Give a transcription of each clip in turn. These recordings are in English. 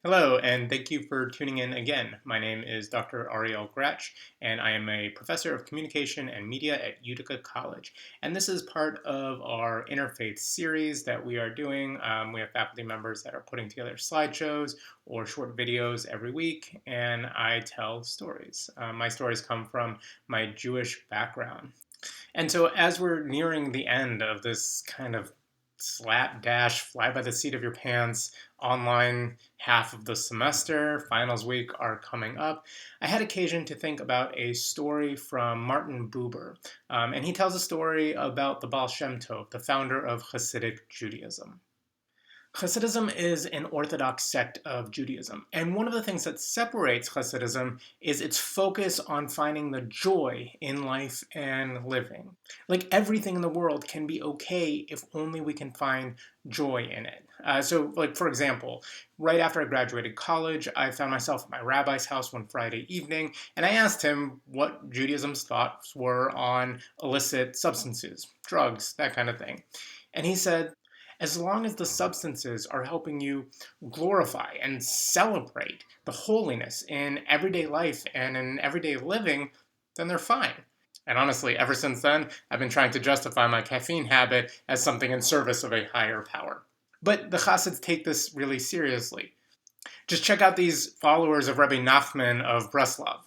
Hello, and thank you for tuning in again. My name is Dr. Ariel Gratch, and I am a professor of communication and media at Utica College. And this is part of our Interfaith series that we are doing. We have faculty members that are putting together slideshows or short videos every week, and I tell stories. My stories come from my Jewish background. And so, as we're nearing the end of this kind of slapdash, fly by the seat of your pants online half of the semester, finals week are coming up, I had occasion to think about a story from Martin Buber. And he tells a story about the Baal Shem Tov, the founder of Hasidic Judaism. Hasidism is an orthodox sect of Judaism, and one of the things that separates Hasidism is its focus on finding the joy in life and living. Like everything in the world can be okay if only we can find joy in it. For example, right after I graduated college, I found myself at my rabbi's house one Friday evening, and I asked him what Judaism's thoughts were on illicit substances, drugs, that kind of thing. And he said, as long as the substances are helping you glorify and celebrate the holiness in everyday life and in everyday living, then they're fine. And honestly, ever since then, I've been trying to justify my caffeine habit as something in service of a higher power. But the Chassids take this really seriously. Just check out these followers of Rabbi Nachman of Breslov.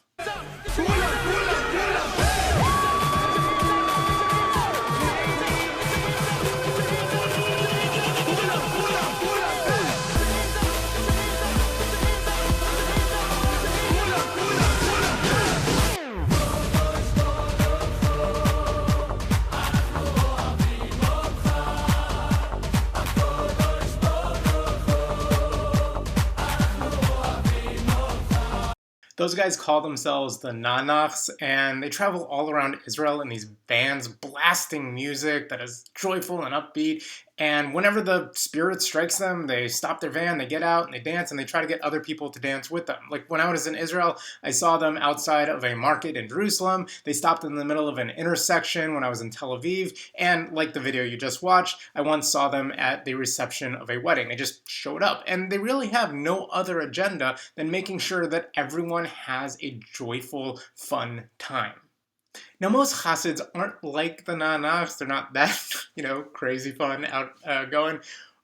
Those guys call themselves the Nanachs, and they travel all around Israel in these vans blasting music that is joyful and upbeat. And whenever the spirit strikes them, they stop their van, they get out, and they dance, and they try to get other people to dance with them. Like when I was in Israel, I saw them outside of a market in Jerusalem. They stopped in the middle of an intersection when I was in Tel Aviv. And like the video you just watched, I once saw them at the reception of a wedding. They just showed up. And they really have no other agenda than making sure that everyone has a joyful, fun time. Now, most Hasids aren't like the Nanachs. They're not that, crazy fun, outgoing.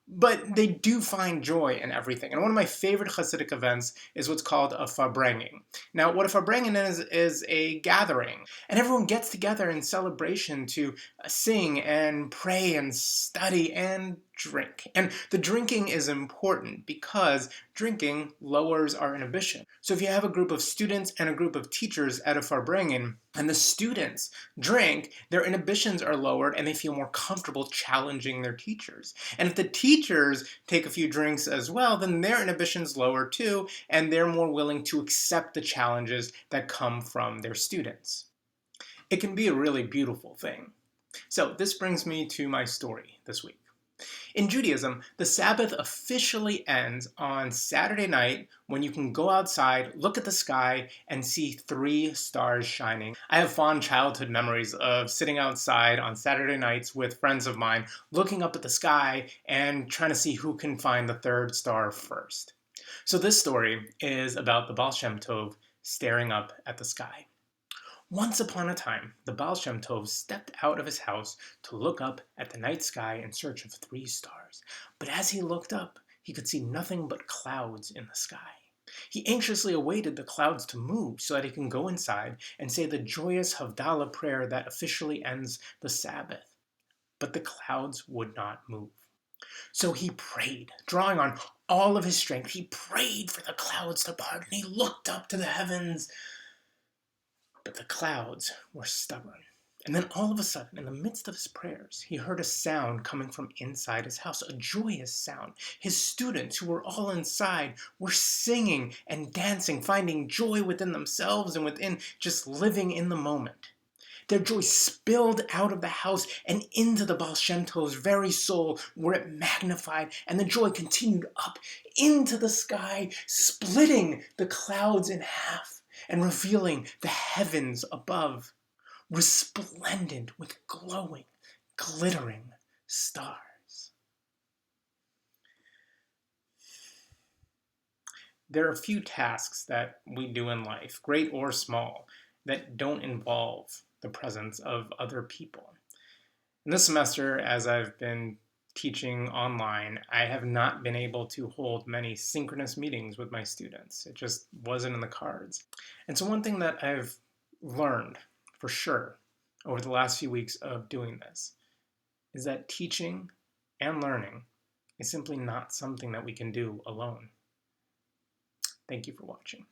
But they do find joy in everything. And one of my favorite Hasidic events is what's called a Farbrengen. Now, what a Farbrengen is a gathering. And everyone gets together in celebration to sing and pray and study and drink. And the drinking is important because drinking lowers our inhibition. So if you have a group of students and a group of teachers at a Farbrengen, and the students drink, their inhibitions are lowered and they feel more comfortable challenging their teachers. And if the teachers take a few drinks as well, then their inhibitions lower too, and they're more willing to accept the challenges that come from their students. It can be a really beautiful thing. So this brings me to my story this week. In Judaism, the Sabbath officially ends on Saturday night when you can go outside, look at the sky, and see 3 stars shining. I have fond childhood memories of sitting outside on Saturday nights with friends of mine, looking up at the sky and trying to see who can find the 3rd star first. So this story is about the Baal Shem Tov staring up at the sky. Once upon a time, the Baal Shem Tov stepped out of his house to look up at the night sky in search of 3 stars. But as he looked up, he could see nothing but clouds in the sky. He anxiously awaited the clouds to move so that he can go inside and say the joyous Havdalah prayer that officially ends the Sabbath. But the clouds would not move. So he prayed, drawing on all of his strength. He prayed for the clouds to part, and he looked up to the heavens. But the clouds were stubborn. And then all of a sudden, in the midst of his prayers, he heard a sound coming from inside his house, a joyous sound. His students, who were all inside, were singing and dancing, finding joy within themselves and within just living in the moment. Their joy spilled out of the house and into the Baal Shem Tov's very soul, where it magnified, and the joy continued up into the sky, splitting the clouds in half and revealing the heavens above, resplendent with glowing, glittering stars. There are few tasks that we do in life, great or small, that don't involve the presence of other people. In this semester, as I've been teaching online, I have not been able to hold many synchronous meetings with my students. It just wasn't in the cards. And so one thing that I've learned for sure over the last few weeks of doing this is that teaching and learning is simply not something that we can do alone. Thank you for watching.